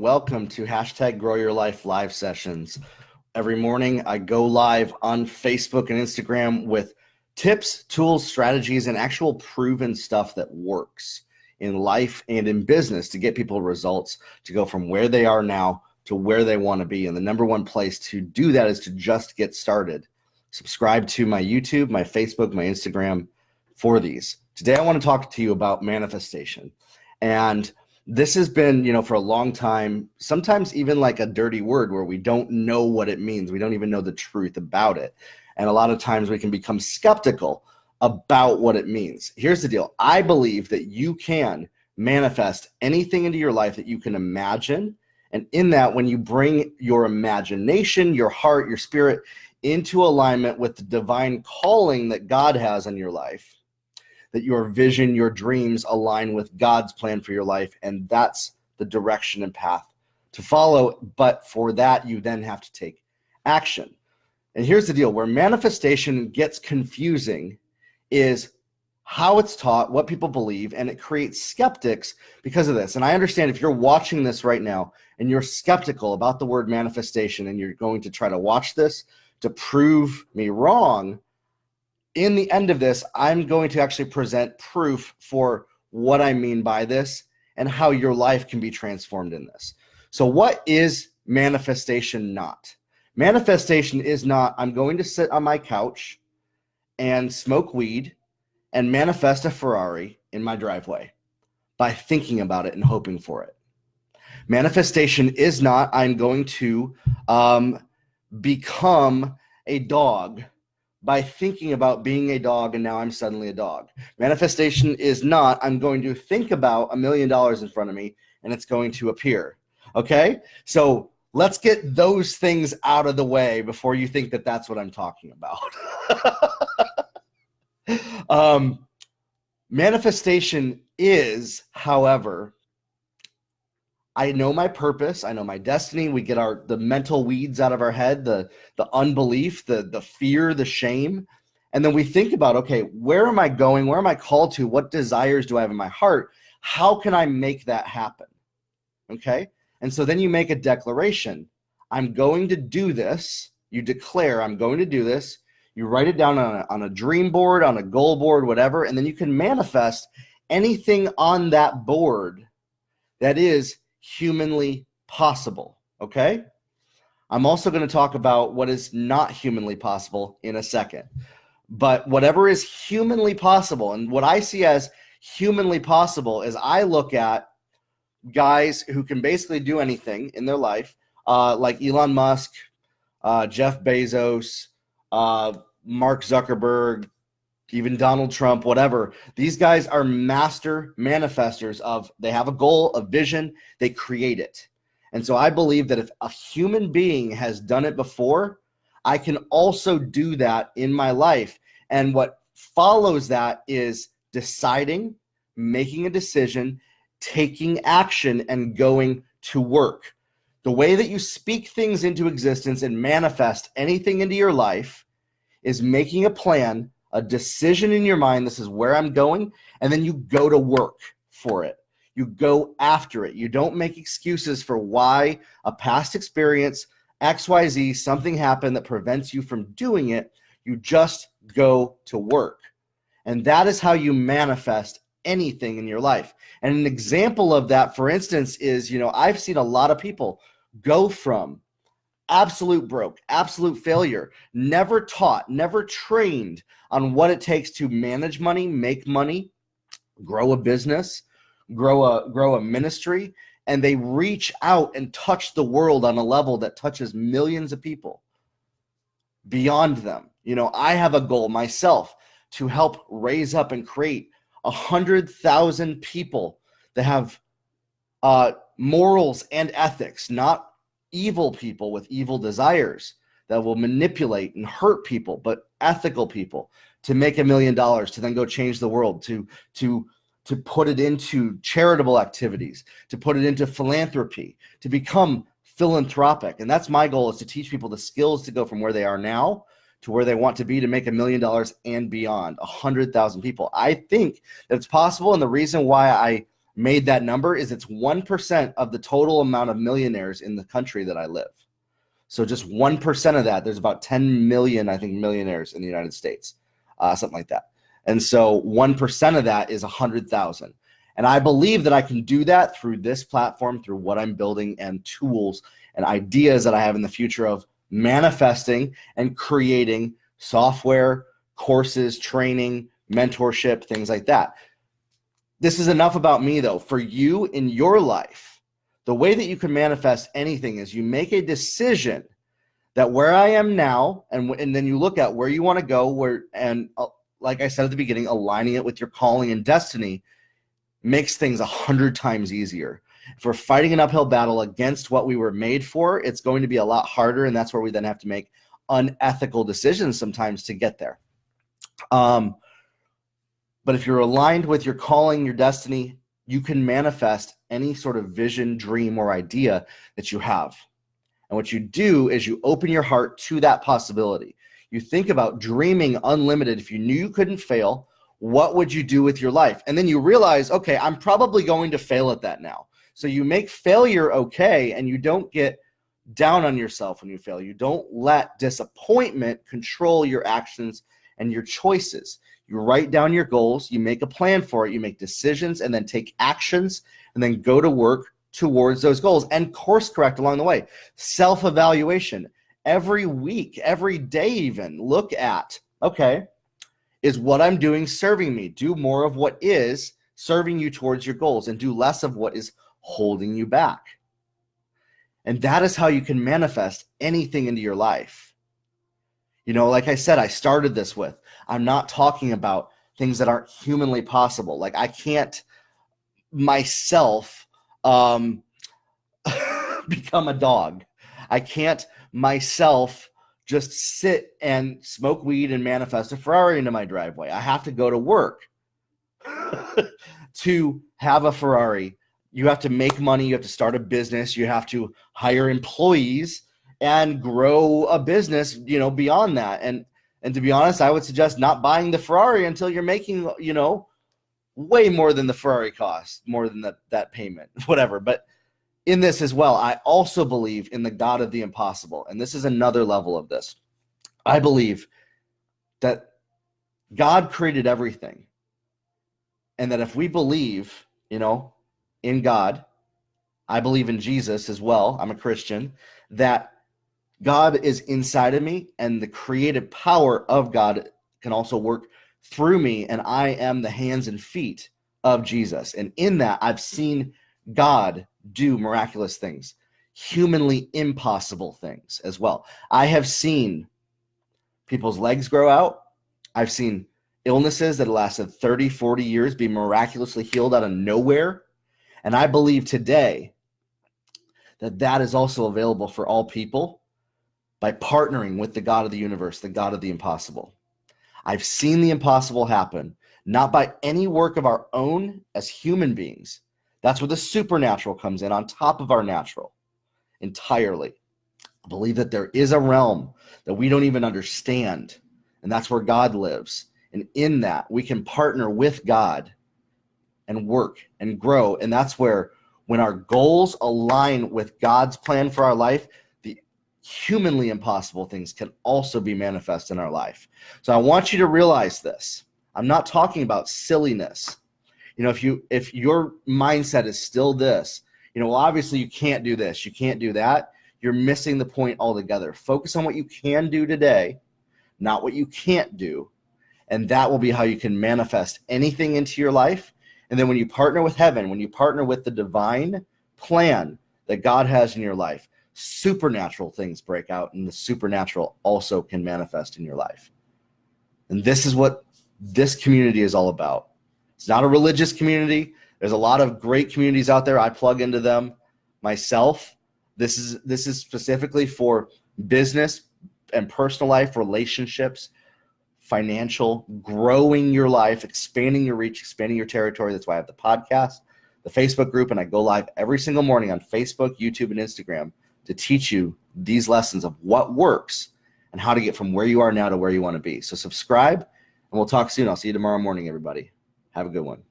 welcome to hashtag Grow Your Life live sessions. Every morning I go live on Facebook and Instagram with tips, tools, strategies, and actual proven stuff that works in life and in business to get people results, to go from where they are now to where they want to be. And the number one place to do that is to just get started. Subscribe to my YouTube, my Facebook, my Instagram for these. Today I want to talk to you about manifestation. And this has been, for a long time, sometimes even like a dirty word where we don't know what it means. We don't even know the truth about it. And a lot of times we can become skeptical about what it means. Here's the deal. I believe that you can manifest anything into your life that you can imagine. And in that, when you bring your imagination, your heart, your spirit into alignment with the divine calling that God has on your life, that your vision, your dreams align with God's plan for your life. And that's the direction and path to follow. But for that, you then have to take action. And here's the deal. Where manifestation gets confusing is how it's taught, what people believe, and it creates skeptics because of this. And I understand if you're watching this right now and you're skeptical about the word manifestation and you're going to try to watch this to prove me wrong, in the end of this, I'm going to actually present proof for what I mean by this and how your life can be transformed in this. So what is manifestation not? Manifestation is not, I'm going to sit on my couch and smoke weed and manifest a Ferrari in my driveway by thinking about it and hoping for it. Manifestation is not, I'm going to become a dog by thinking about being a dog and now I'm suddenly a dog. Manifestation is not, I'm going to think about $1 million in front of me and it's going to appear. Okay? So let's get those things out of the way before you think that that's what I'm talking about. Manifestation is, however, I know my purpose. I know my destiny. We get the mental weeds out of our head, the unbelief, the fear, the shame. And then we think about, okay, where am I going? Where am I called to? What desires do I have in my heart? How can I make that happen? Okay. And so then you make a declaration. I'm going to do this. You declare, I'm going to do this. You write it down on a dream board, on a goal board, whatever. And then you can manifest anything on that board that is humanly possible, okay? I'm also going to talk about what is not humanly possible in a second. But whatever is humanly possible, and what I see as humanly possible is I look at guys who can basically do anything in their life, like Elon Musk, Jeff Bezos, Mark Zuckerberg, even Donald Trump, whatever. These guys are master manifestors of, they have a goal, a vision, they create it. And so I believe that if a human being has done it before, I can also do that in my life. And what follows that is deciding, making a decision, taking action, and going to work. The way that you speak things into existence and manifest anything into your life is making a plan, a decision in your mind, this is where I'm going, and then you go to work for it. You go after it. You don't make excuses for why a past experience, XYZ, something happened that prevents you from doing it. You just go to work. And that is how you manifest anything in your life. And an example of that, for instance, is, I've seen a lot of people go from absolute broke, absolute failure, never taught, never trained on what it takes to manage money, make money, grow a business, grow a ministry, and they reach out and touch the world on a level that touches millions of people beyond them. I have a goal myself to help raise up and create 100,000 people that have morals and ethics, not evil people with evil desires that will manipulate and hurt people, but ethical people, to make $1 million, to then go change the world, to put it into charitable activities, to put it into philanthropy, to become philanthropic. And that's my goal, is to teach people the skills to go from where they are now to where they want to be, to make $1 million and beyond, 100,000 people. I think that it's possible. And the reason why made that number is it's 1% of the total amount of millionaires in the country that I live. So just 1% of that, there's about 10 million, I think, millionaires in the United States, something like that. And so 1% of that is 100,000. And I believe that I can do that through this platform, through what I'm building and tools and ideas that I have in the future of manifesting and creating software, courses, training, mentorship, things like that. This is enough about me, though. For you in your life, the way that you can manifest anything is you make a decision that where I am now, and then you look at where you want to go, like I said at the beginning, aligning it with your calling and destiny makes things 100 times easier. If we're fighting an uphill battle against what we were made for, it's going to be a lot harder, and that's where we then have to make unethical decisions sometimes to get there. But if you're aligned with your calling, your destiny, you can manifest any sort of vision, dream, or idea that you have. And what you do is you open your heart to that possibility. You think about dreaming unlimited. If you knew you couldn't fail, what would you do with your life? And then you realize, okay, I'm probably going to fail at that now. So you make failure okay, and you don't get down on yourself when you fail. You don't let disappointment control your actions and your choices. You write down your goals, you make a plan for it, you make decisions, and then take actions, and then go to work towards those goals and course correct along the way. Self-evaluation. Every week, every day even, look at, okay, is what I'm doing serving me? Do more of what is serving you towards your goals and do less of what is holding you back. And that is how you can manifest anything into your life. You know, like I said, I started this with, I'm not talking about things that aren't humanly possible. Like I can't myself become a dog. I can't myself just sit and smoke weed and manifest a Ferrari into my driveway. I have to go to work to have a Ferrari. You have to make money. You have to start a business. You have to hire employees and grow a business, you know, beyond that. And to be honest, I would suggest not buying the Ferrari until you're making, you know, way more than the Ferrari cost, more than that payment, whatever. But in this as well, I also believe in the God of the impossible. And this is another level of this. I believe that God created everything. And that if we believe, you know, in God, I believe in Jesus as well. I'm a Christian, that God is inside of me and the creative power of God can also work through me. And I am the hands and feet of Jesus. And in that, I've seen God do miraculous things, humanly impossible things as well. I have seen people's legs grow out. I've seen illnesses that lasted 30, 40 years be miraculously healed out of nowhere. And I believe today that that is also available for all people by partnering with the God of the universe, the God of the impossible. I've seen the impossible happen, not by any work of our own as human beings. That's where the supernatural comes in on top of our natural entirely. I believe that there is a realm that we don't even understand, and that's where God lives. And in that, we can partner with God and work and grow. And that's where, when our goals align with God's plan for our life, the humanly impossible things can also be manifest in our life. So I want you to realize this. I'm not talking about silliness. You know, if your mindset is still this, you know, well, obviously you can't do this, you can't do that, you're missing the point altogether. Focus on what you can do today, not what you can't do. And that will be how you can manifest anything into your life. And then when you partner with heaven, when you partner with the divine plan that God has in your life, supernatural things break out, and the supernatural also can manifest in your life. And this is what this community is all about. It's not a religious community. There's a lot of great communities out there. I plug into them myself. This is specifically for business and personal life, relationships, financial, growing your life, expanding your reach, expanding your territory. That's why I have the podcast, the Facebook group, and I go live every single morning on Facebook, YouTube, and Instagram to teach you these lessons of what works and how to get from where you are now to where you want to be. So subscribe, and we'll talk soon. I'll see you tomorrow morning, everybody. Have a good one.